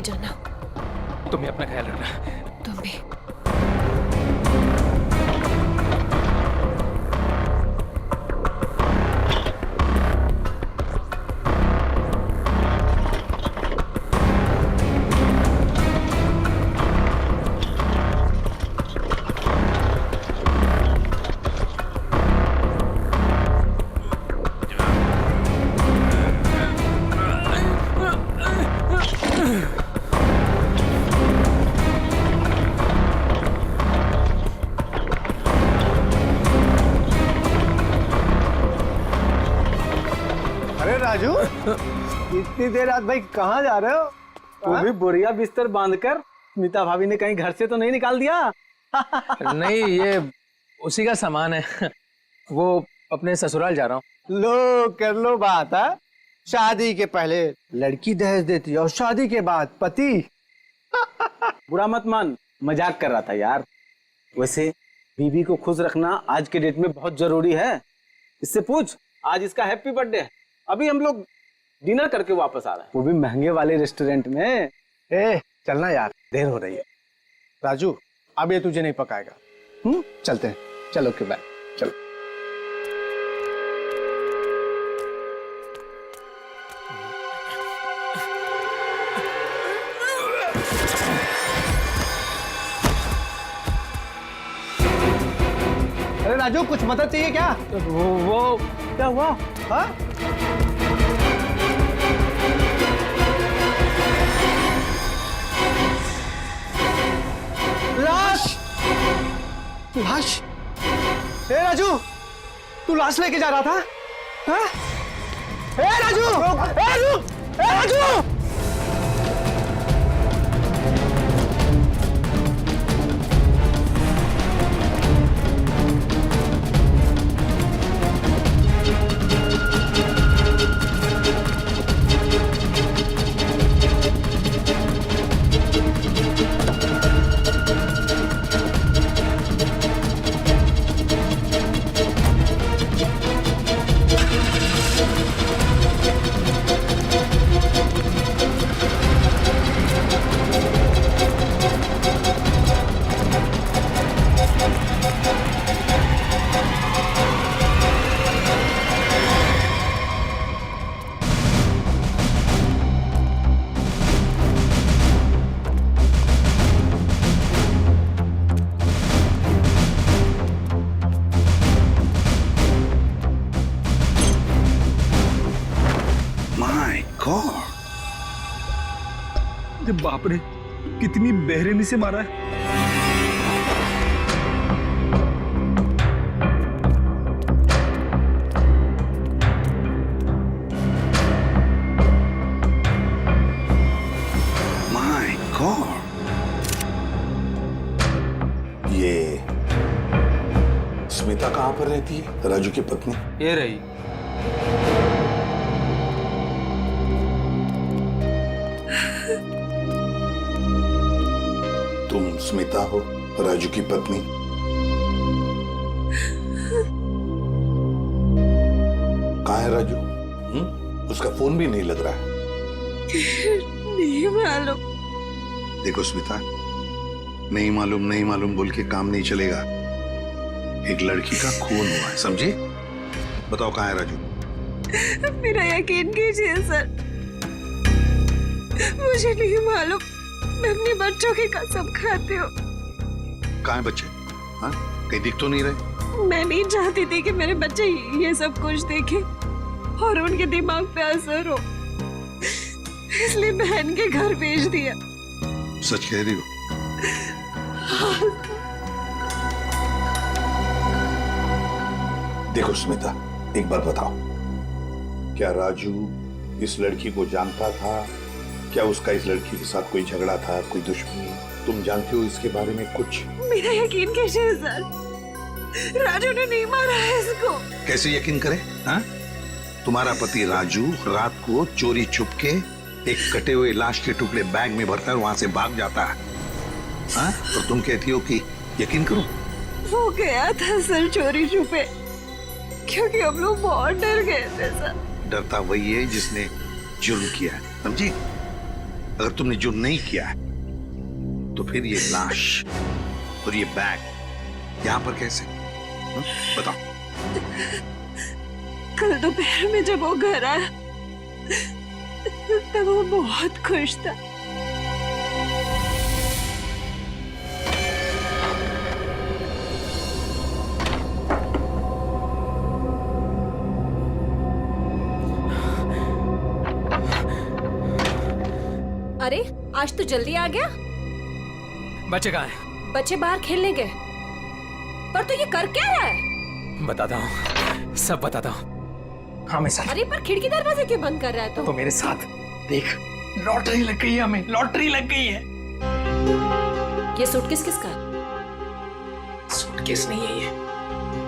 के जाना। तुम्हें अपना ख्याल रखना। तुम भी। राजू, इतनी देर रात भाई कहाँ जा रहे हो? वो भी बोरिया बिस्तर बांधकर। स्मिता भाभी ने कहीं घर से तो नहीं निकाल दिया? नहीं, ये उसी का सामान है। वो अपने ससुराल जा रहा हूँ। लो कर लो बात है। शादी के पहले लड़की दहेज देती है और शादी के बाद पति। बुरा मत मान, मजाक कर रहा था यार। वैसे बीवी को खुश रखना आज के डेट में बहुत जरूरी है। इससे पूछ, आज इसका हैप्पी बर्थडे है। अभी हम लोग डिनर करके वापस आ रहे हैं, वो भी महंगे वाले रेस्टोरेंट में। चलना यार, देर हो रही है। राजू, अब ये तुझे नहीं पकाएगा। चलते हैं। चलो के बाय। चलो। अरे राजू, कुछ मदद चाहिए क्या? वो क्या हुआ? हाँ? लाश! लाश! ए राजू, तू लाश लेके जा रहा था? हाँ? ए राजू! ए राजू! ए राजू! बाप रे, कितनी बेरहमी से मारा है। माय गॉड, ये स्मिता कहाँ पर रहती है? राजू की पत्नी ये रही। तुम स्मिता हो, राजू की पत्नी? कहाँ है राजू? उसका फोन भी नहीं लग रहा है। नहीं मालूम। देखो स्मिता, नहीं मालूम बोल के काम नहीं चलेगा। एक लड़की का खून हुआ है, समझे? बताओ कहाँ है राजू? मेरा यकीन कीजिए सर, मुझे नहीं मालूम। मैं अपने बच्चों की कसम खाती हूँ। कहाँ है बच्चे? हाँ, कहीं दिख तो नहीं रहे? मैं नहीं चाहती थी कि मेरे बच्चे ये सब कुछ देखें और उनके दिमाग पे असर हो, इसलिए बहन के घर भेज दिया। सच कह रही हो? देखो स्मिता, एक बात बताओ, क्या राजू इस लड़की को जानता था? क्या उसका इस लड़की के साथ कोई झगड़ा था, कोई दुश्मनी? तुम जानते हो इसके बारे में कुछ? मेरा यकीन कीजिए सर, राजू ने नहीं मारा है इसको। कैसे यकीन करे? हाँ? तुम्हारा पति राजू रात को चोरी छुप के एक कटे हुए लाश के टुकड़े बैग में भरकर वहां से भाग जाता है। हाँ? और तुम कहती हो कि यकीन करो? वो गया था सर चोरी छुपे, क्योंकि हम लोग बहुत डर गए थे सर। डरता वही है जिसने जुर्म किया है, समझी? अगर तुमने जो नहीं किया है, तो फिर ये लाश और ये बैग यहाँ पर कैसे? बताओ। कल दोपहर में जब वो घर आया तब वो बहुत खुश था। अरे आज तो जल्दी आ गया। बच्चे कहाँ हैं? बच्चे बाहर खेलने गए। पर तू ये कर क्या रहा है? बताता हूँ, सब बताता हूँ। हाँ मैं सर। अरे पर खिड़की दरवाजे क्यों बंद कर रहा है तू? तो मेरे साथ देख, लॉटरी लग गई है हमें, लॉटरी लग गई है। ये सूटकेस किसका है? सूटकेस नहीं है, ये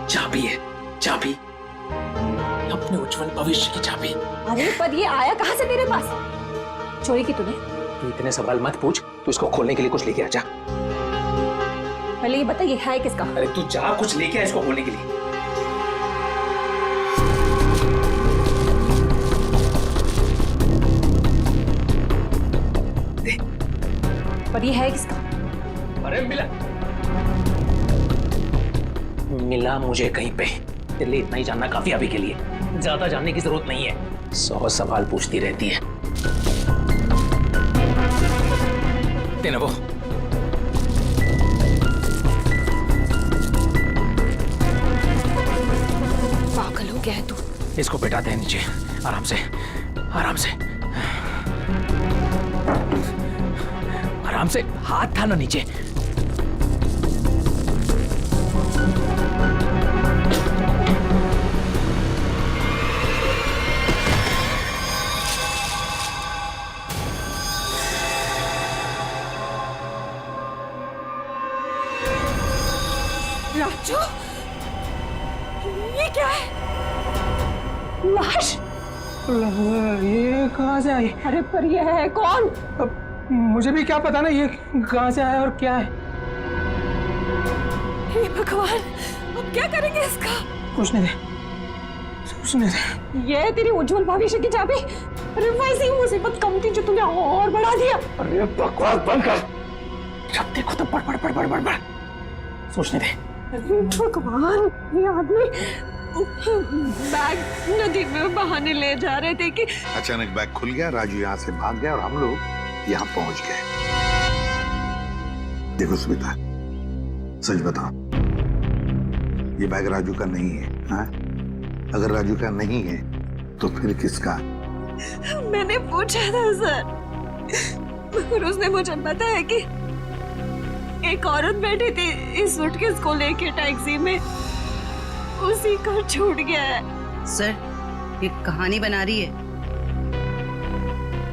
चाबी है, चाबी, अपने उज्जवल भविष्य की चाबी। अरे पर ये आया कहाँ से तेरे पास? चोरी की तूने? तू इतने सवाल मत पूछ, तू इसको खोलने के लिए कुछ लेके आ जा। पहले ये बता ये है किसका? अरे तू जा, कुछ लेके आ इसको खोलने के लिए। पर ये है किसका? अरे मिला मुझे कहीं पे। तेरे लिए इतना ही जानना काफी अभी के लिए, ज्यादा जानने की जरूरत नहीं है। 100 सवाल पूछती रहती है। देना वो। पागल हो गया है तू। इसको बैठाते हैं नीचे, आराम से, आराम से, आराम से। हाथ था ना नीचे। राजू, ये क्या है? लाश? ये कहाँ से आई? अरे पर ये है कौन? अब मुझे भी क्या पता ना ये कहाँ से आया और क्या है। हे भगवान, अब क्या करेंगे इसका? पूछने दे, पूछने दे। ये तेरी उज्जवल भविष्य की चाबी। अरे वैसी मुसीबत कम थी जो तूने और बढ़ा दिया। अरे बकवास बंद कर। जब देखो तो बड़ बड़ बड़ बड़ बड़ बड़। सोचने दे। भगवान, ये आदमी बैग नदी में बहाने ले जा रहे थे कि अचानक बैग खुल गया, राजू यहाँ से भाग गया और हम लोग यहाँ पहुंच गए। देखो स्मिता, सच बताओ, ये बैग राजू का नहीं है? हाँ? अगर राजू का नहीं है तो फिर किसका? मैंने पूछा था सर, फिर उसने मुझे बताया कि एक औरत बैठी थी इस सूटकेस को लेके टैक्सी में, उसी को छूट गया है। सर, ये कहानी बना रही है।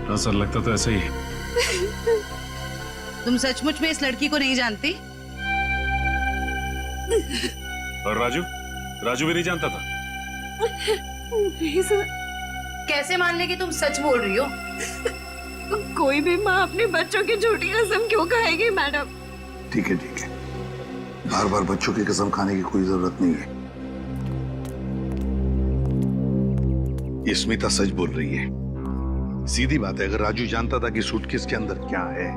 हाँ सर, लगता तो ऐसा ही है। तुम सचमुच में इस लड़की को नहीं जानती? और राजू? राजू भी नहीं जानता था? नहीं सर। कैसे मान ले कि तुम सच बोल रही हो? कोई भी माँ अपने बच्चों की झूठी कसम क्यों खाएगी मैडम? ठीक है, ठीक है, बार बार बच्चों की कसम खाने की कोई जरूरत नहीं है। ये स्मिता सच बोल रही है। सीधी बात है, अगर राजू जानता था कि सूटकेस के अंदर क्या है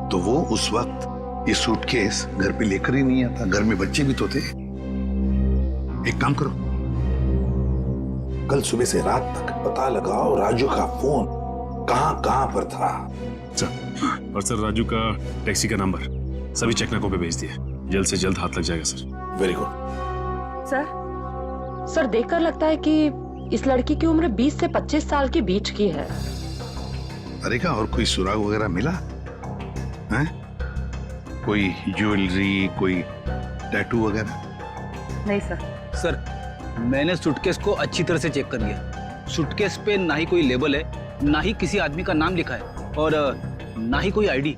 तो वो उस वक्त ये सूटकेस घर पे लेकर ही नहीं आता। घर में बच्चे भी तो थे। एक काम करो, कल सुबह से रात तक पता लगाओ राजू का फोन कहां कहां पर था। सर, और सर राजू का टैक्सी का नंबर सभी चेकनाकों पे भेज दिया। जल्द से जल्द हाथ लग जाएगा सर। Very good. सर देखकर लगता है कि इस लड़की की उम्र 20 से 25 साल के बीच की है। अरे क्या और कोई सुराग वगैरह मिला है? कोई ज्वेलरी, कोई टैटू वगैरह? नहीं सर। सर, मैंने सूटकेस को अच्छी तरह से चेक कर लिया। सूटकेस पे ना ही कोई लेबल है, ना ही किसी आदमी का नाम लिखा है और ना ही कोई आईडी।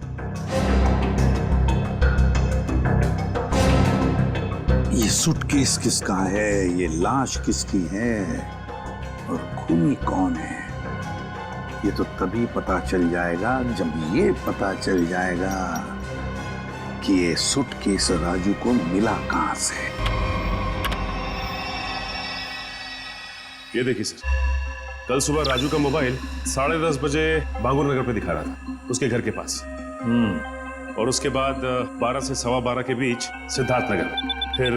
ये सूटकेस किसका है, ये लाश किसकी है और खूनी कौन है, ये तो तभी पता चल जाएगा जब ये पता चल जाएगा कि ये सूटकेस राजू को मिला कहां से। ये देखिए सर, कल सुबह राजू का मोबाइल 10:30 बजे बांगुर नगर पे दिखा रहा था, उसके घर के पास। और उसके बाद 12 से 12:15 के बीच सिद्धार्थ नगर में, फिर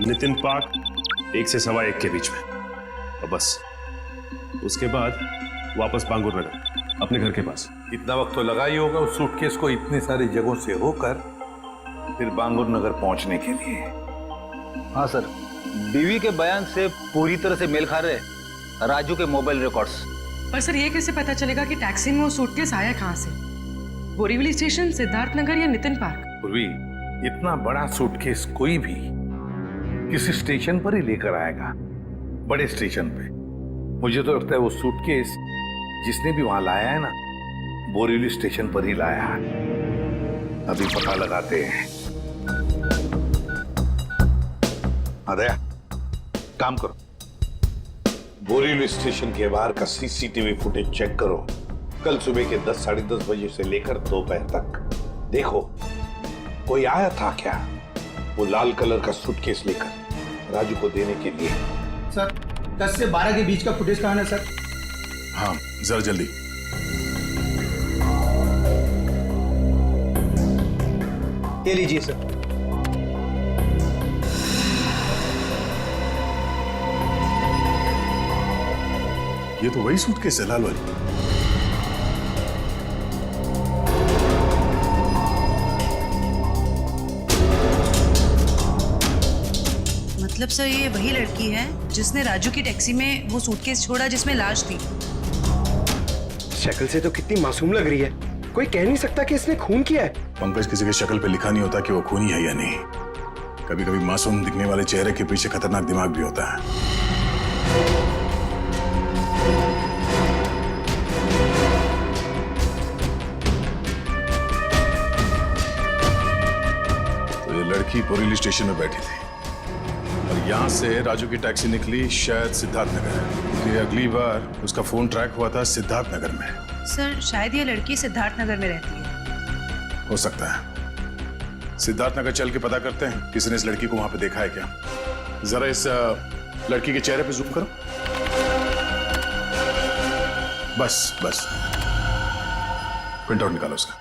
नितिन पार्क 1 से 1:15 के बीच में, और बस उसके बाद वापस बांगुर नगर अपने घर के पास। इतना वक्त तो लगा ही होगा उस सूटकेस को इतनी सारी जगहों से होकर फिर बांगुर नगर पहुंचने के लिए। हाँ सर, बीवी के बयान से पूरी तरह से मेल खा रहे राजू के मोबाइल रिकॉर्ड्स। पर सर ये कैसे पता चलेगा कि टैक्सी में वो सूटकेस आया कहाँ से? बोरीवली स्टेशन, सिद्धार्थ नगर या नितिन पार्क? पूर्वी, इतना बड़ा सूटकेस कोई भी किसी स्टेशन पर ही लेकर आएगा, बड़े स्टेशन पे। मुझे तो लगता है वो सूटकेस जिसने भी वहां लाया है ना, बोरीवली स्टेशन पर ही लाया है। अभी पता लगाते हैं। अरे काम करो, बोरीवली स्टेशन के बाहर का सीसीटीवी फुटेज चेक करो। कल सुबह के 10, साढ़े 10 बजे से लेकर दोपहर तक देखो कोई आया था क्या वो लाल कलर का सूटकेस लेकर राजू को देने के लिए। सर 10 से 12 के बीच का फुटेज कहाँ है सर? हाँ जरा जल्दी। ये लीजिए सर। ये तो वही सूटकेस है, लाल वाली। मतलब सर ये वही लड़की है जिसने राजू की टैक्सी में वो सूटकेस छोड़ा जिसमें लाश थी। शक्ल से तो कितनी मासूम लग रही है, कोई कह नहीं सकता कि इसने खून किया है। पंकज, किसी की शक्ल पे लिखा नहीं होता कि वो खूनी है या नहीं। कभी कभी मासूम दिखने वाले चेहरे के पीछे खतरनाक दिमाग भी होता है। तो ये लड़की बोरीवली स्टेशन में बैठी थी और यहाँ से राजू की टैक्सी निकली शायद सिद्धार्थ नगर, इसलिए अगली बार उसका फोन ट्रैक हुआ था सिद्धार्थ नगर में। सर शायद ये लड़की सिद्धार्थ नगर में रहती है। हो सकता है। सिद्धार्थ नगर चल के पता करते हैं किसी ने इस लड़की को वहां पे देखा है क्या। जरा इस लड़की के चेहरे पे जूम करो। बस बस, प्रिंट आउट निकालो उसका।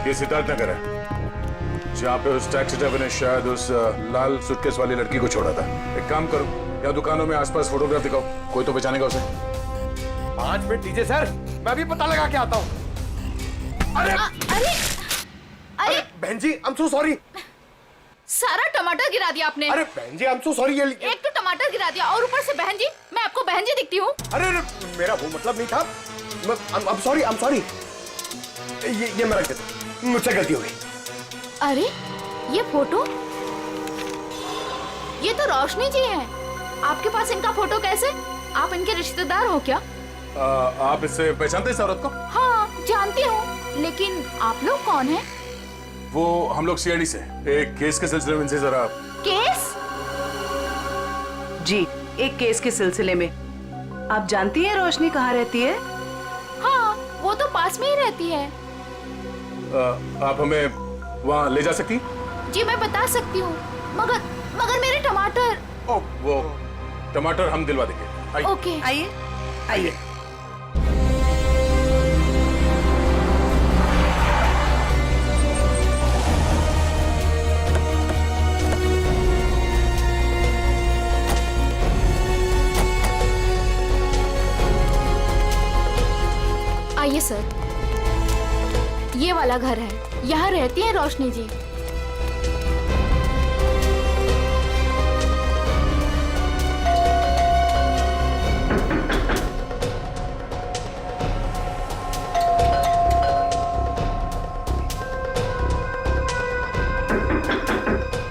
ये सिद्धार्थ नगर है जहाँ पे उस टैक्सी ड्राइवर ने शायद उस लाल सूटकेस वाली लड़की को छोड़ा था। एक काम करो, या दुकानों में आसपास फोटोग्राफ दिखाओ, कोई तो पहचानेगा उसे। 5 मिनट दीजिए सर, मैं भी पता लगा के आता हूँ। अरे अरे अरे बहन जी, आई एम सो सॉरी। सारा टमाटर गिरा दिया आपने। अरे बहन जी, आई एम सो सॉरी। एक तो टमाटर गिरा दिया और ऊपर से बहन जी, मैं आपको बहन जी दिखती हूँ? अरे मेरा वो मतलब नहीं था। I am sorry. ये मैं रख देता हूँ, मुझसे गलती हो गई। अरे ये फोटो, ये तो रोशनी जी हैं। आपके पास इनका फोटो कैसे? आप इनके रिश्तेदार हो क्या? आप इससे पहचानते हैं इस औरत को? हाँ जानती हूँ, लेकिन आप लोग कौन हैं? वो हम लोग सीआईडी से एक केस के सिलसिले में इनसे जरा। केस? जी, एक केस के सिलसिले में। आप जानती हैं रोशनी कहाँ रहती है? हाँ, वो तो पास में ही रहती है। आप हमें वहाँ ले जा सकती? जी मैं बता सकती हूँ, मगर मेरे टमाटर। ओ, वो टमाटर हम दिलवा देंगे। ओके आइए आइए। आइए सर, ये वाला घर है, यहाँ रहती है रोशनी जी।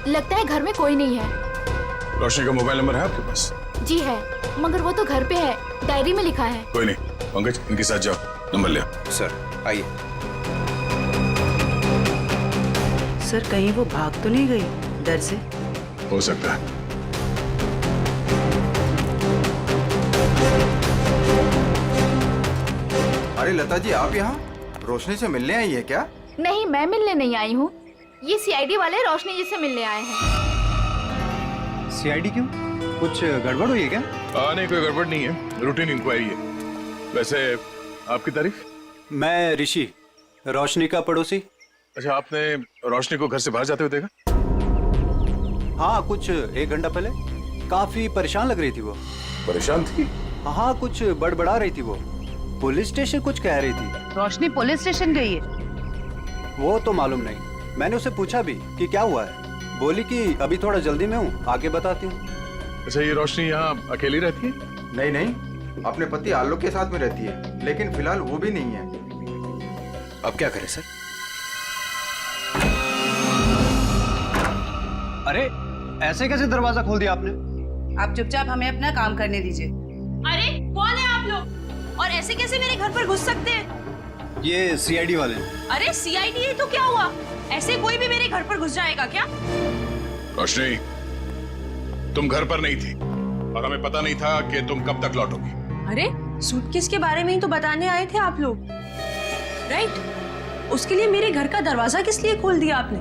लगता है घर में कोई नहीं है। रोशनी का मोबाइल नंबर है आपके पास? जी है, मगर वो तो घर पे है, डायरी में लिखा है। कोई नहीं, पंकज इनके साथ जाओ, नंबर ले। सर आइए। सर कहीं वो भाग तो नहीं गई डर से? हो सकता है। अरे लता जी, आप यहाँ? रोशनी से मिलने आई है क्या? नहीं, मैं मिलने नहीं आई हूँ। ये सीआईडी वाले रोशनी जी से मिलने आए हैं। सीआईडी क्यों? कुछ गड़बड़ हुई है क्या? नहीं, कोई गड़बड़ नहीं है, रूटीन इंक्वायरी है। वैसे आपकी तारीफ? मैं ऋषि, रोशनी का पड़ोसी। अच्छा, आपने रोशनी को घर से बाहर जाते हुए देखा? हाँ, कुछ 1 घंटा पहले। काफी परेशान लग रही थी वो। परेशान थी? हाँ, कुछ बड़बड़ा रही थी वो। पुलिस स्टेशन कुछ कह रही थी। रोशनी पुलिस स्टेशन गई है? वो तो मालूम नहीं। मैंने उसे पूछा भी कि क्या हुआ है। बोली कि अभी थोड़ा जल्दी में हूँ, आगे बताती हूँ। अच्छा, ये रोशनी यहाँ अकेली रहती है? नहीं नहीं, अपने पति आलोक के साथ में रहती है, लेकिन फिलहाल वो भी नहीं है। अब क्या करें सर? अरे ऐसे कैसे दरवाजा खोल दिया आपने? आप चुपचाप हमें अपना काम करने दीजिए। अरे कौन है आप लोग और ऐसे कैसे मेरे घर पर घुस सकते हैं? ये सीआईडी वाले। अरे सीआईडी है तो क्या हुआ? ऐसे कोई भी मेरे घर पर घुस जाएगा क्या? रोशनी, तुम घर पर नहीं थी और हमें पता नहीं था कि तुम कब तक लौटोगी। अरे सूटकेस के बारे में ही तो बताने आए थे आप लोग, राइट? उसके लिए मेरे घर का दरवाजा किस लिए खोल दिया आपने?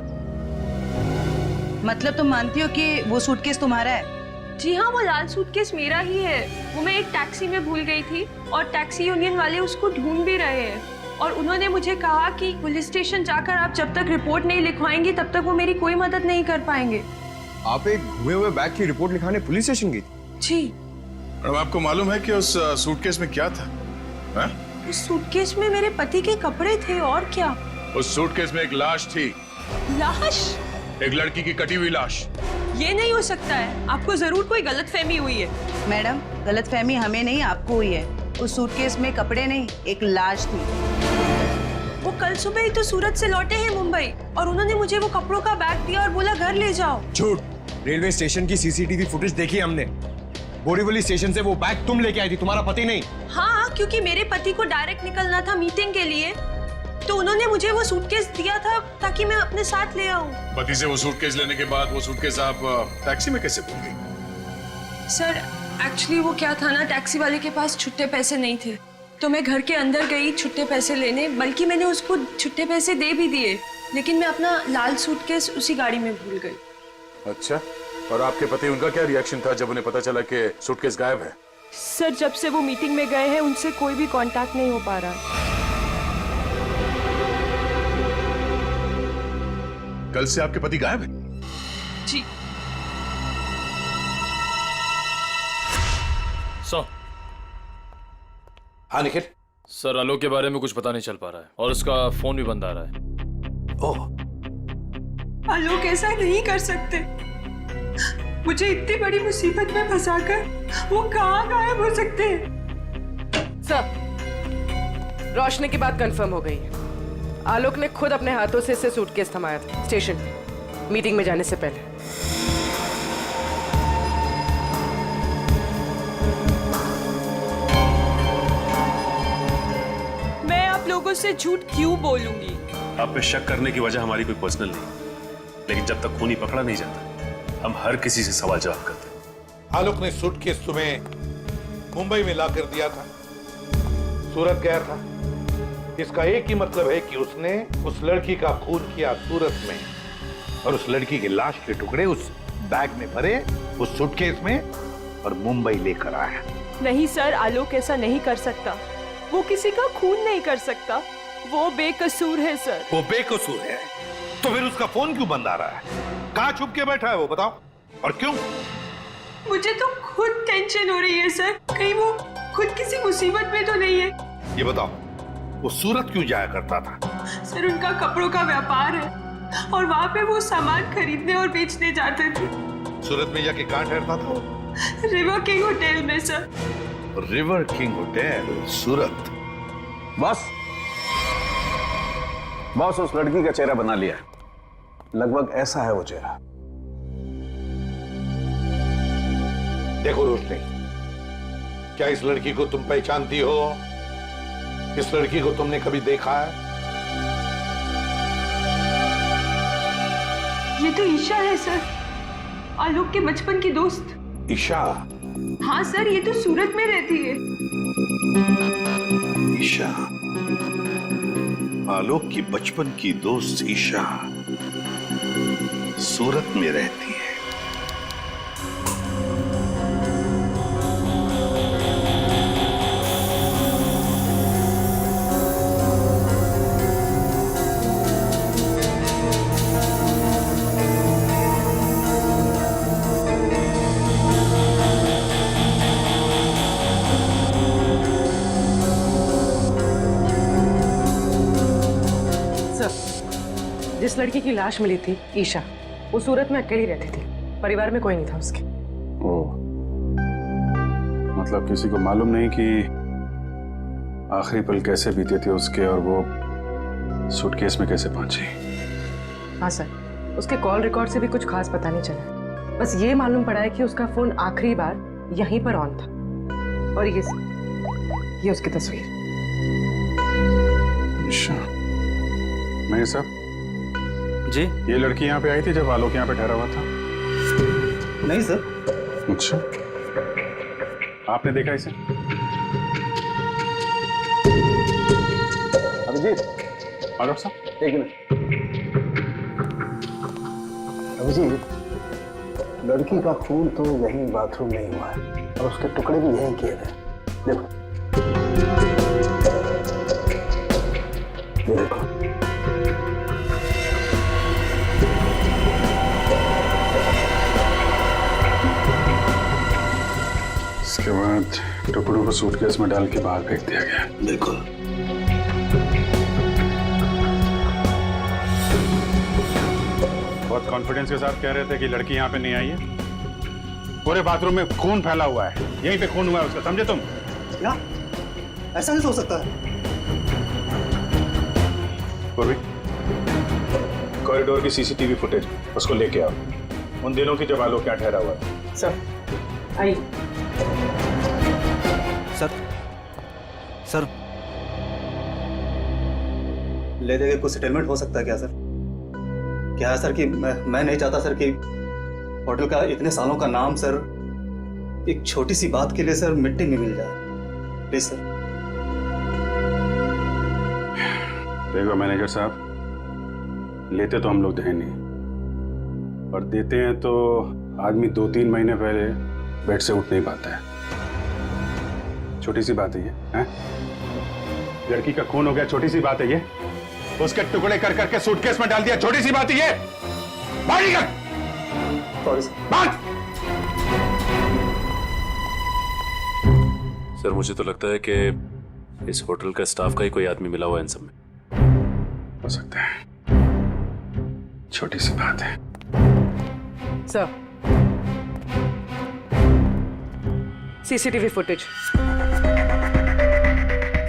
मतलब तुम मानती हो कि वो सूटकेस तुम्हारा है? जी हाँ, वो लाल सूटकेस मेरा ही है। वो मैं एक टैक्सी में भूल गई थी और टैक्सी यूनियन वाले उसको ढूंढ भी रहे हैं और उन्होंने मुझे कहा कि पुलिस स्टेशन जाकर आप जब तक रिपोर्ट नहीं लिखवाएंगे तब तक वो मेरी कोई मदद नहीं कर पाएंगे। आप एक घुमे हुए बैग की रिपोर्ट लिखाने पुलिस स्टेशन गई? जी। अब आपको मालूम है कि उस सूटकेस में क्या था? है? उस सूटकेस में मेरे पति के कपड़े थे और क्या? उस सूटकेस में एक लाश थी। लाश? एक लड़की की कटी हुई लाश। ये नहीं हो सकता है, आपको जरूर कोई गलतफहमी हुई है। मैडम, गलतफहमी हमें नहीं आपको हुई है। उस सूटकेस में कपड़े नहीं, एक लाश थी। वो कल सुबह ही तो सूरत से लौटे हैं मुंबई और उन्होंने मुझे वो कपड़ों का बैग दिया और बोला घर ले जाओ। झूठ। रेलवे स्टेशन की सीसीटीवी फुटेज देखी हमने। बोरीवली स्टेशन से वो बैग तुम लेके आई थी, तुम्हारा पति नहीं। हाँ, क्योंकि मेरे पति को डायरेक्ट निकलना था मीटिंग के लिए, तो उन्होंने मुझे वो सूटकेस दिया था ताकि मैं अपने साथ ले आऊं। पति से वो सूटकेस लेने के बाद वो सूटकेस आप टैक्सी में कैसे भूल गई? सर, एक्चुअली वो क्या था ना, टैक्सी वाले के पास छुट्टे पैसे नहीं थे, तो मैं घर के अंदर गई छुट्टे पैसे लेने, बल्कि मैंने उसको छुट्टे पैसे दे भी दिए, लेकिन मैं अपना लाल सूटकेस उसी गाड़ी में भूल गई। अच्छा, और आपके पति, उनका क्या रिएक्शन था जब उन्हें पता चला कि सूटकेस गायब है? सर, जब से वो मीटिंग में गए हैं उनसे कोई भी कांटेक्ट नहीं हो पा रहा। कल से आपके पति गायब है? जी। हाँ निखिल। सर, आलोक के बारे में कुछ पता नहीं चल पा रहा है और उसका फोन भी बंद आ रहा है। ओह, आलोक ऐसा नहीं कर सकते। मुझे इतनी बड़ी मुसीबत में फंसाकर वो कहाँ गायब हो सकते हैं? सर, रोशनी की बात कंफर्म हो गई है। आलोक ने खुद अपने हाथों से इसे सूटकेस थमाया था स्टेशन मीटिंग में जाने से पहले। मैं आप लोगों से झूठ क्यों बोलूंगी? आप पे शक करने की वजह हमारी कोई पर्सनल नहीं, लेकिन जब तक खूनी पकड़ा नहीं जाता हम हर किसी से सवाल जवाब करते हैं। आलोक ने सूटकेस तुम्हें मुंबई में लाकर दिया था, सूरत गया था। इसका एक ही मतलब है कि उसने उस लड़की का खून किया सूरत में और उस लड़की की लाश के टुकड़े उस बैग में भरे, उस सूटकेस में, और मुंबई लेकर आया। नहीं सर, आलोक ऐसा नहीं कर सकता। वो किसी का खून नहीं कर सकता। वो बेकसूर है सर। वो बेकसूर है तो फिर उसका फोन क्यों बंद आ रहा है? कहाँ छुप के बैठा है वो, बताओ, और क्यों? मुझे तो खुद टेंशन हो रही है सर, कहीं वो खुद किसी मुसीबत में तो नहीं है। ये बताओ, वो सूरत क्यों जाया करता था? सर, उनका कपड़ों का व्यापार है और वहाँ पे वो सामान खरीदने और बेचने जाते थे। सूरत में जाके कहाँ ठहरता था वो? रिवर किंग होटल में सर। रिवर किंग होटल, सूरत। बॉस उस लड़की का चेहरा बना लिया। लगभग ऐसा है वो चेहरा। देखो रोशनी, क्या इस लड़की को तुम पहचानती हो? इस लड़की को तुमने कभी देखा है? ये तो ईशा है सर, आलोक के बचपन की दोस्त। ईशा? हाँ सर, ये तो सूरत में रहती है। ईशा? आलोक की बचपन की दोस्त ईशा सूरत में रहती है। जिस लड़की की लाश मिली थी ईशा, वो सूरत में अकेली रहती थी, परिवार में कोई नहीं था उसके। ओह, मतलब किसी को मालूम नहीं कि आखिरी पल कैसे बीते थे उसके और वो सूटकेस में कैसे पहुंची। हाँ सर, उसके कॉल रिकॉर्ड से भी कुछ खास पता नहीं चला। बस ये मालूम पड़ा है कि उसका फोन आखिरी बार यहीं पर ऑन था। और ये उसकी तस्वीर। अच्छा, मैं सब जी, ये लड़की यहाँ पे आई थी जब आलोक यहाँ पे ठहरा हुआ था? नहीं सर। अच्छा, आपने देखा इसे? अभिजीत, आलोक साहब एक मिनट। अभिजीत, लड़की का खून तो यहीं बाथरूम में ही हुआ है और उसके टुकड़े भी यहीं किए थे। देखो, ये देखो। इसके बाद टुकड़ों को सूटकेस में डाल के बाहर फेंक दिया गया। बिल्कुल। बहुत कॉन्फिडेंस के साथ कह रहे थे कि लड़की यहाँ पे नहीं आई है। पूरे बाथरूम में खून फैला हुआ है, यहीं पे खून हुआ है उसका, समझे तुम? क्या? ऐसा नहीं हो सकता है। पूर्वी, कॉरिडोर की सीसीटीवी फुटेज उसको लेके आओ, उन दिनों की जब आलोक यहाँ ठहरा हुआ था। सर, आइए। सर, ले देके कुछ सेटलमेंट हो सकता है क्या सर? क्या है सर कि मैं नहीं चाहता सर कि होटल का इतने सालों का नाम सर एक छोटी सी बात के लिए सर मिट्टी में मिल जाए। Please sir. देखो मैनेजर साहब, लेते तो हम लोग हैं नहीं, और देते हैं तो आदमी 2-3 महीने पहले बेड से उठ नहीं पाता है। छोटी सी बात है ये, हैं? लड़की का खून हो गया, छोटी सी बात है ये? उसके टुकड़े कर करके सूटकेस में डाल दिया, छोटी सी बात है ये? बाहर निकल! Sorry sir. बाहर! सर, मुझे तो लगता है कि इस होटल का स्टाफ का ही कोई आदमी मिला हुआ है इन सब में। हो सकता है, छोटी सी बात है। Sir, CCTV footage.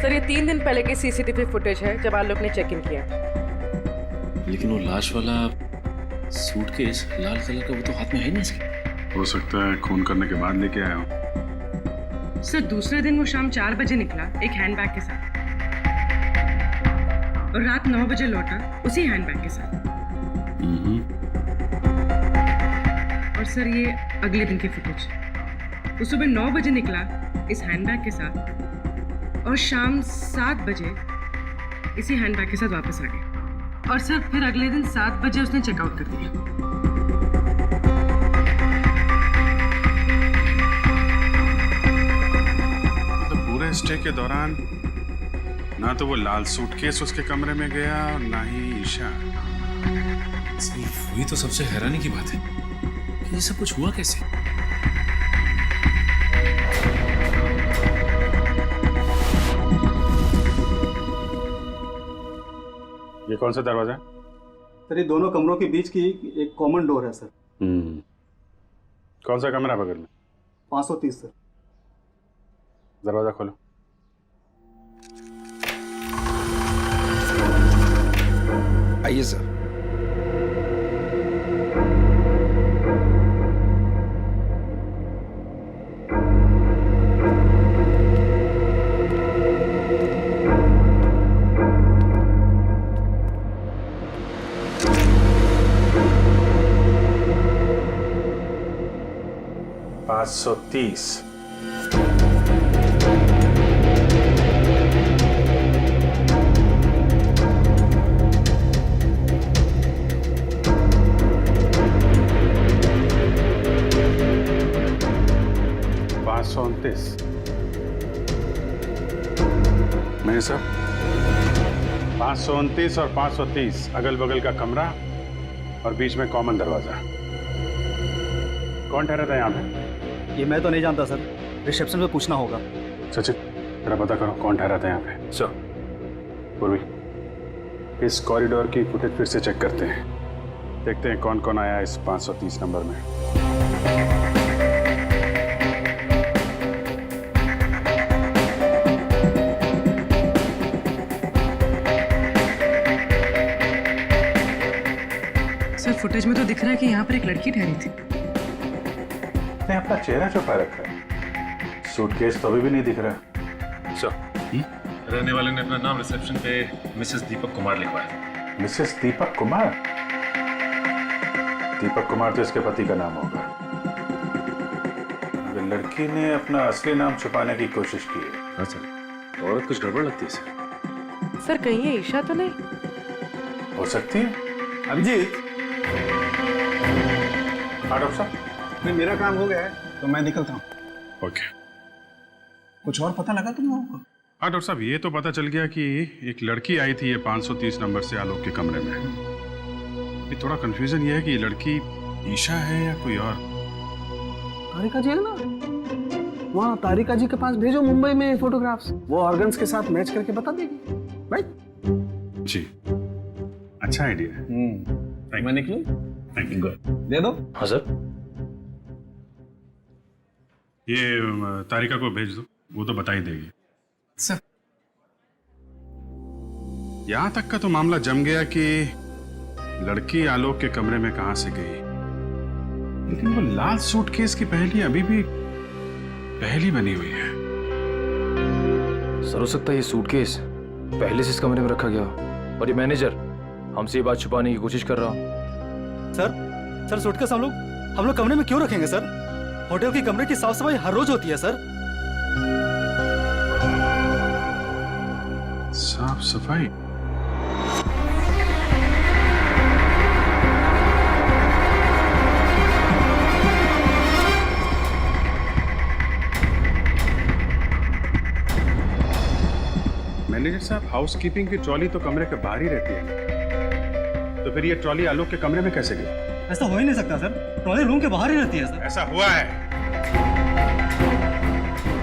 सर, ये 3 दिन पहले की सीसीटीवी फुटेज है जब आलोक ने चेक इन किया। लेकिन वो लाश वाला सूटकेस लाल कलर का, वो तो हाथ में है नहीं इसके। हो सकता है खून करने के बाद लेके आया हूँ। सर, दूसरे दिन वो शाम 4 बजे निकला एक हैंडबैग के साथ, और रात 9 बजे लौटा उसी हैंडबैग के साथ। और सर, ये अगले दिन की फुटेज। वो सुबह 9 बजे निकला इस हैंडबैग के साथ और शाम 7 बजे इसी हैंडबैग के साथ वापस आ गया। और सर, फिर अगले दिन 7 बजे उसने चेकआउट कर दिया। तो पूरे स्टे के दौरान ना तो वो लाल सूटकेस उसके कमरे में गया और ना ही ईशा। वही तो सबसे हैरानी की बात है कि ये सब कुछ हुआ कैसे। ये कौन सा दरवाजा है? सर, ये दोनों कमरों के बीच की एक कॉमन डोर है सर। कौन सा कमरा बगल में? 530 सर। दरवाजा खोलो। आइए सर। नहीं सर, 529 और 530 अगल बगल का कमरा और बीच में कॉमन दरवाजा। कौन ठहरा था यहाँ पे? ये मैं तो नहीं जानता सर, रिसेप्शन पे पूछना होगा। सचिन जरा पता करो कौन ठहरा था यहाँ पे। सर। पूर्वी, इस कॉरिडोर की फुटेज फिर से चेक करते हैं, देखते हैं कौन कौन आया इस 530 नंबर में। सर फुटेज में तो दिख रहा है कि यहाँ पर एक लड़की ठहरी थी। ने अपना चेहरा छुपा रखा है, सूटकेस तो अभी भी नहीं दिख रहा। सर, रहने वाले ने अपना नाम रिसेप्शन पे मिसेस दीपक कुमार लिखवाया। मिसेस दीपक कुमार? दीपक कुमार तो इसके पति का नाम होगा। अगर लड़की ने अपना असली नाम छुपाने की कोशिश की है। हाँ सर, औरत कुछ गड़बड़ लगती है सर। सर कहीं ये ईशा तो नहीं? हो सकती है। अभिजीत, हाँ डॉक्टर साहब। नहीं, मेरा काम हो गया है तो मैं निकलता हूँ। ओके। कुछ और पता लगा तुम लोगों को? हाँ डॉक्टर साहब, ये तो पता चल गया कि एक लड़की आई थी ये 530 नंबर से आलोक के कमरे में। ये थोड़ा कंफ्यूजन ये है कि ये लड़की ईशा है या कोई और। तारिका जी है ना, वहाँ तारिका जी के पास भेजो मुंबई में फोटोग्राफ्स, वो ऑर्गन्स के साथ मैच करके बता देगी। राइट जी, अच्छा आइडिया है। मैं निकलूं? Thank you. दे दो। हाँ सर। ये तारिका को भेज दो, वो तो बता ही देगी। सर यहां तक का तो मामला जम गया कि लड़की आलोक के कमरे में कहां से गई, लेकिन वो लाल सूटकेस की पहेली अभी भी पहेली बनी हुई है। सर हो सकता है ये सूटकेस पहले से इस कमरे में रखा गया और ये मैनेजर हमसे ये बात छुपाने की कोशिश कर रहा हो। सर सूटकेस हम लोग कमरे में क्यों रखेंगे सर? होटल के कमरे की साफ सफाई हर रोज होती है सर। साफ सफाई? मैनेजर साहब, हाउसकीपिंग की ट्रॉली तो कमरे के बाहर ही रहती है, तो फिर ये ट्रॉली आलोक के कमरे में कैसे गई? ऐसा हो ही नहीं सकता सर, ट्रॉली रूम के बाहर ही रहती है सर। ऐसा हुआ है।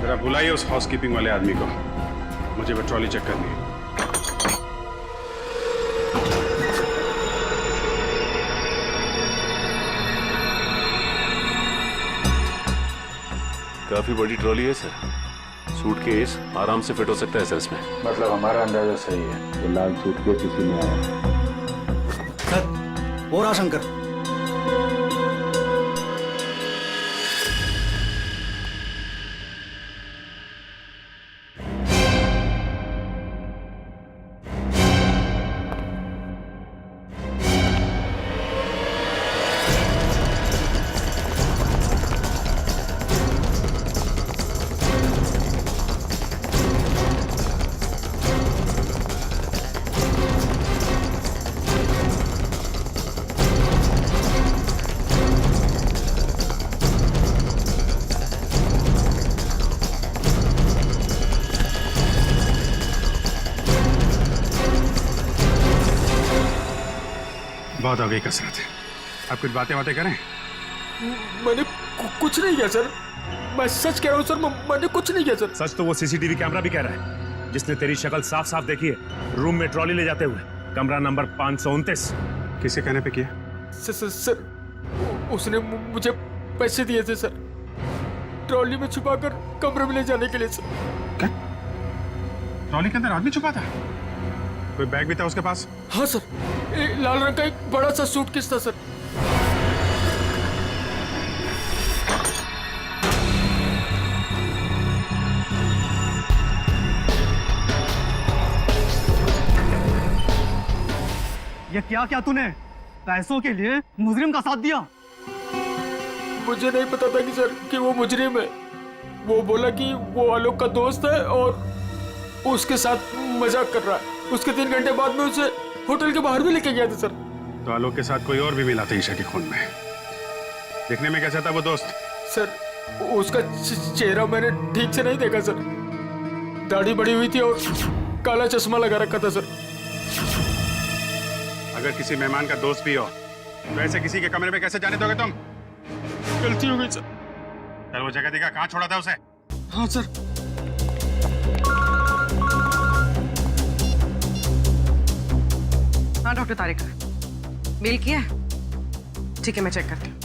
जरा बुलाइए उस हाउसकीपिंग वाले आदमी को, मुझे वो ट्रॉली चेक करनी है। काफी बड़ी ट्रॉली है सर, सूटकेस आराम से फिट हो सकता है सर इसमें। मतलब हमारा अंदाजा सही है, ये लाल सूटकेस इसी में आया। सर वो रहा शंकर। बहुत हो गई कसरत, आप कुछ बातें करें। मैंने कुछ नहीं किया सर, मैं सच कह रहा हूँ सर, मैंने कुछ नहीं किया सर। सच तो वो सीसीटीवी कैमरा भी कह रहा है, जिसने तेरी शक्ल साफ साफ देखी है रूम में ट्रॉली ले जाते हुए, कमरा नंबर 529। किसके कहने पे किया? सर उसने मुझे पैसे दिए थे सर, ट्रॉली में छुपाकर कमरे में ले जाने के लिए सर। क्या? ट्रॉली के अंदर आदमी छुपा था? कोई बैग भी था उसके पास? हाँ सर, लाल रंग का एक बड़ा सा सूटकेस था सर। ये क्या तूने पैसों के लिए मुजरिम का साथ दिया? मुझे नहीं पता था कि सर कि वो मुजरिम है। वो बोला कि वो आलोक का दोस्त है और उसके साथ मजाक कर रहा है। उसके 3 घंटे बाद में उसे होटल के बाहर भी लेके गया था सर। तो आलोक के साथ कोई और भी मिला था ईशा के खून में? देखने में कैसा था वो दोस्त? सर उसका चेहरा मैंने ठीक से नहीं देखा सर, दाढ़ी बड़ी हुई थी और काला चश्मा लगा रखा था सर। अगर किसी मेहमान का दोस्त भी हो तो ऐसे किसी के कमरे में कैसे जाने दोगे तुम? गलती हो गई सर। चल वो जगह दिखा, कहाँ छोड़ा था उसे? हाँ सर। हाँ डॉक्टर तारिक, मेल किया है? ठीक है, मैं चेक करती हूँ।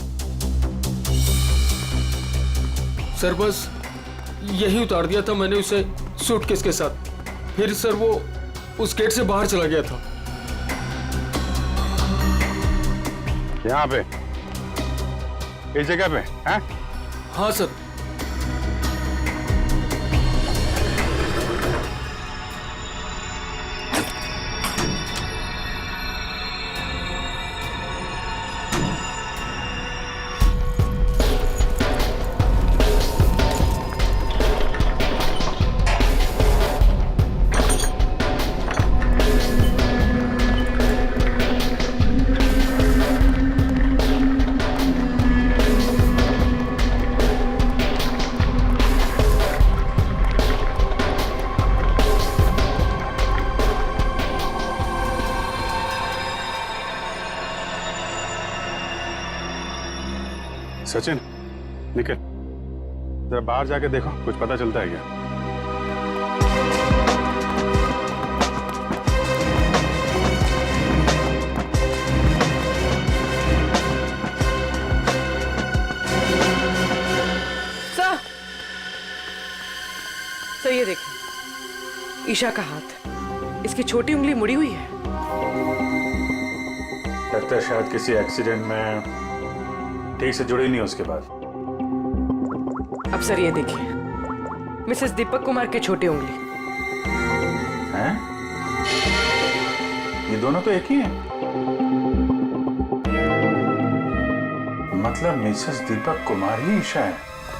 सर बस यही उतार दिया था मैंने उसे सूटकेस के साथ। फिर सर वो उस गेट से बाहर चला गया था। यहाँ पे, इस जगह पे? हैं? हाँ सर। सचिन, निकल जरा बाहर जाके देखो, कुछ पता चलता है क्या? सर ये देखिए, ईशा का हाथ, इसकी छोटी उंगली मुड़ी हुई है। लगता है शायद किसी एक्सीडेंट में ठीक से जुड़ी नहीं उसके बाद। अब सर ये देखिए, मिसेस दीपक कुमार की छोटी उंगली। हैं? ये दोनों तो एक ही हैं। मतलब मिसेस दीपक कुमार ही ईशा है।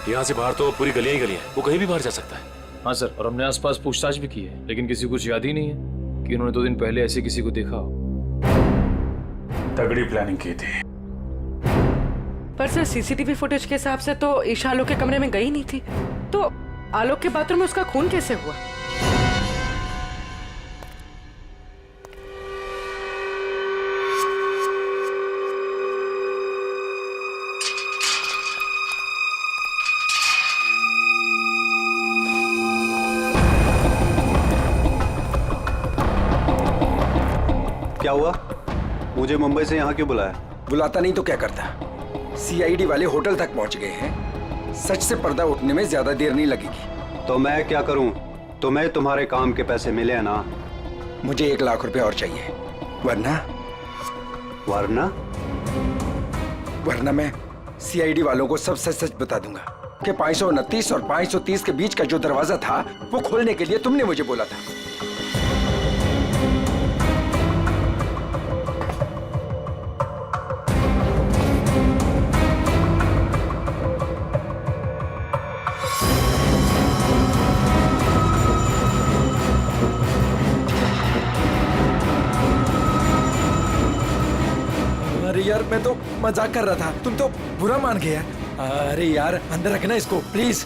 यहाँ से बाहर तो पूरी गलियां ही गलियां हैं, वो कहीं भी बाहर जा सकता है। हाँ सर, और हमने आसपास पूछताछ भी की है, लेकिन किसी को कुछ याद ही नहीं है कि उन्होंने 2 दिन पहले ऐसे किसी को देखा हो। तगड़ी प्लानिंग की थी। पर सर सीसीटीवी फुटेज के हिसाब से तो ईशा आलोक के कमरे में गई नहीं थी, तो आलोक के बाथरूम में उसका खून कैसे हुआ? क्या हुआ? मुझे मुंबई से यहाँ क्यों बुलाया? बुलाता नहीं तो क्या करता? सीआईडी वाले होटल तक पहुंच गए हैं। सच से पर्दा उठने में ज्यादा देर नहीं लगेगी। तो मैं क्या करूं? तुम्हें तुम्हारे काम के पैसे मिले ना? मुझे 1 लाख रुपए और चाहिए, वरना वरना मैं सीआईडी वालों को सब सच सच बता दूंगा कि 529 और 530 के बीच का जो दरवाजा था वो खोलने के लिए तुमने मुझे बोला था। यार मैं तो मजाक कर रहा था, तुम तो बुरा मान गया। अरे यार अंदर रखना इसको प्लीज।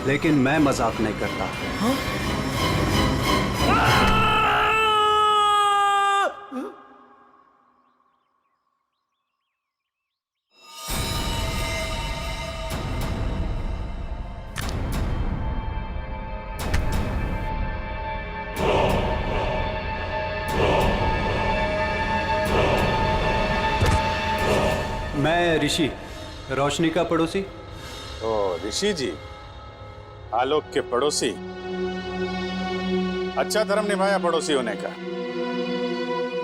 लेकिन मैं मजाक नहीं करता। हाँ? मैं ऋषि, रोशनी का पड़ोसी। ओ ऋषि जी, आलोक के पड़ोसी। अच्छा धर्म निभाया पड़ोसी होने का।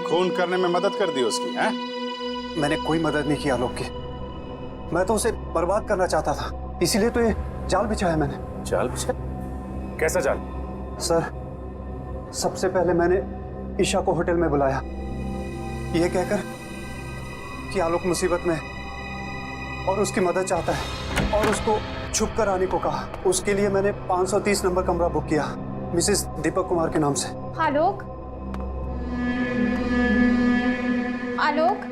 खून करने में मदद कर दी उसकी, हैं? मैंने कोई मदद नहीं की आलोक की। मैं तो उसे बर्बाद करना चाहता था, इसीलिए तो ये जाल बिछाया मैंने। जाल बिछाया? कैसा जाल? सर, सबसे पहले मैंने ईशा को होटल में बुलाया, ये कहकर कि आलोक मुसीबत में और उसकी मदद चाहता है, और उसको छुप कर आने को कहा। उसके लिए मैंने 530 नंबर कमरा बुक किया मिसेस दीपक कुमार के नाम से। आलोक, आलोक,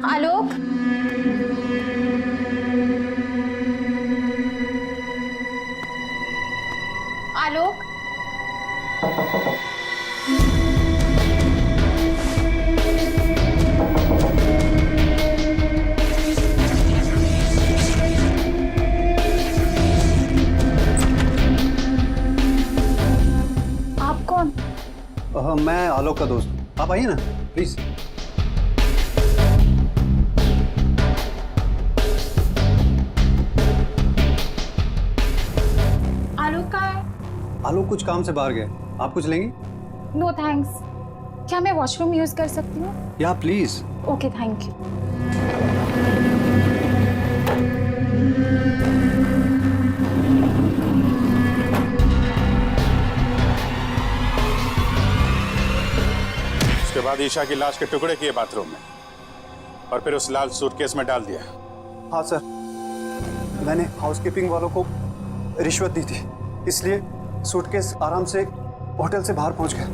आलोक, आलोक, आप कौन? मैं आलोक का दोस्त हूँ, आप आइए ना प्लीज। आलोक का है? आलोक कुछ काम से बाहर गए, आप कुछ लेंगी? No thanks. क्या मैं वॉशरूम यूज कर सकती हूँ? या प्लीज। Okay, thank you. उसके बाद ईशा की लाश के टुकड़े किए बाथरूम में और फिर उस लाल सूटकेस में डाल दिया। हाँ सर, मैंने हाउसकीपिंग वालों को रिश्वत दी थी, इसलिए सूटकेस आराम से होटल से बाहर पहुंच गया।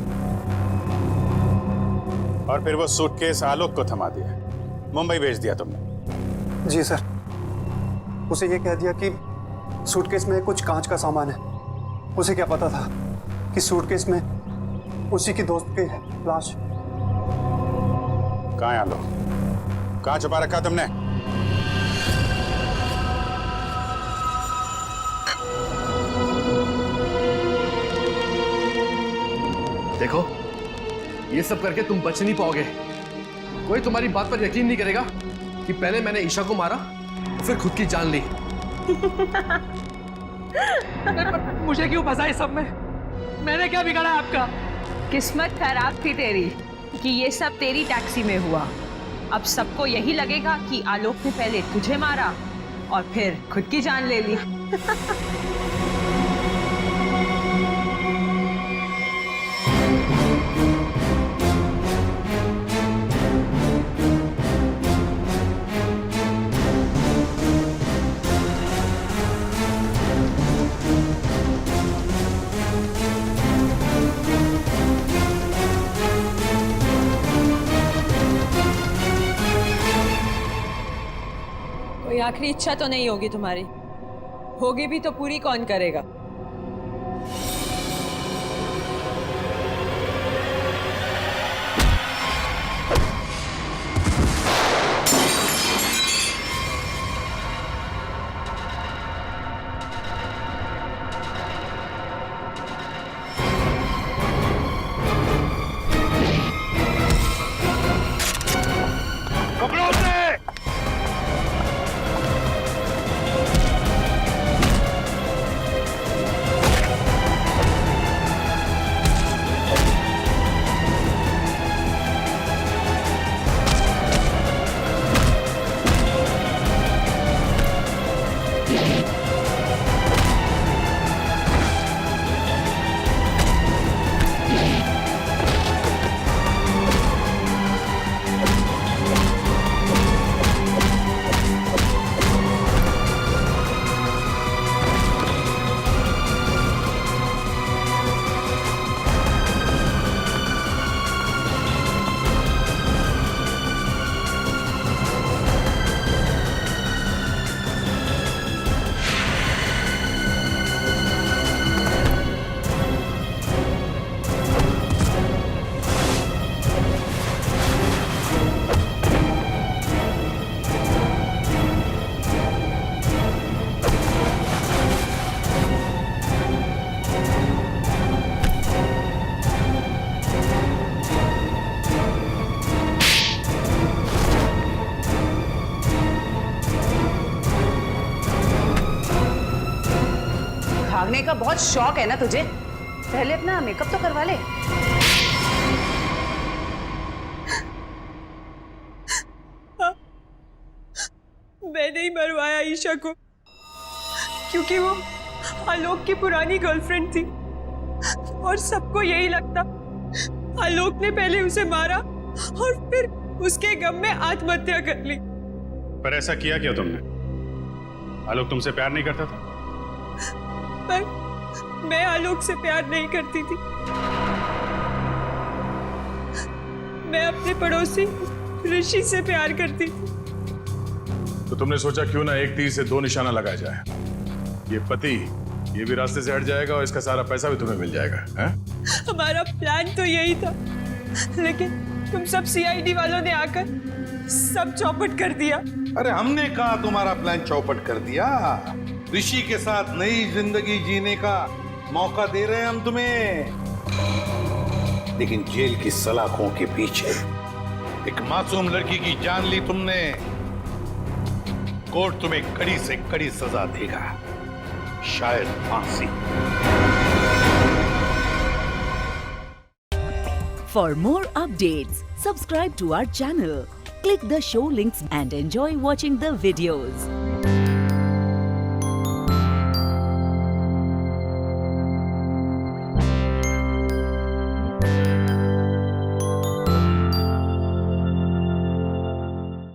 और फिर वो सूटकेस आलोक को थमा दिया, मुंबई भेज दिया तुमने। जी सर, उसे ये कह दिया कि सूटकेस में कुछ कांच का सामान है। उसे क्या पता था कि सूटकेस में उसी की दोस्त की लाश। कहाँ है आलोक? कहाँ छुपा रखा तुमने? देखो, ये सब करके तुम बच नहीं पाओगे। कोई तुम्हारी बात पर यकीन नहीं करेगा कि पहले मैंने ईशा को मारा, फिर खुद की जान ली। मुझे क्यों फंसा इस सब में? मैंने क्या बिगाड़ा आपका? किस्मत खराब थी तेरी कि ये सब तेरी टैक्सी में हुआ। अब सबको यही लगेगा कि आलोक ने पहले तुझे मारा और फिर खुद की जान ले ली। कोई आखिरी इच्छा तो नहीं होगी तुम्हारी? होगी भी तो पूरी कौन करेगा? भागने का बहुत शौक है ना तुझे? पहले अपना मेकअप तो करवा ले। मैंने ही मरवाया ईशा को, क्योंकि वो आलोक की पुरानी गर्लफ्रेंड थी और सबको यही लगता आलोक ने पहले उसे मारा और फिर उसके गम में आत्महत्या कर ली। पर ऐसा किया क्या तुमने? आलोक तुमसे प्यार नहीं करता था? पर मैं आलोक से प्यार नहीं करती थी। मैं अपने पड़ोसी ऋषि से प्यार करती थी। तो तुमने सोचा क्यों ना एक तीर से दो निशाना लगाया जाए। ये पति ये भी रास्ते से हट जाएगा और इसका सारा पैसा भी तुम्हें मिल जाएगा। हैं? हमारा प्लान तो यही था, लेकिन तुम सब सीआईडी वालों ने आकर सब चौपट कर दिया। अरे हमने कहा तुम्हारा प्लान चौपट कर दिया। ऋषि के साथ नई जिंदगी जीने का मौका दे रहे हैं हम तुम्हें, लेकिन जेल की सलाखों के पीछे एक मासूम लड़की की जान ली तुमने। कोर्ट तुम्हें कड़ी से कड़ी सजा देगा, शायद फांसी। For more updates, subscribe to our channel, click the show links and enjoy watching the videos.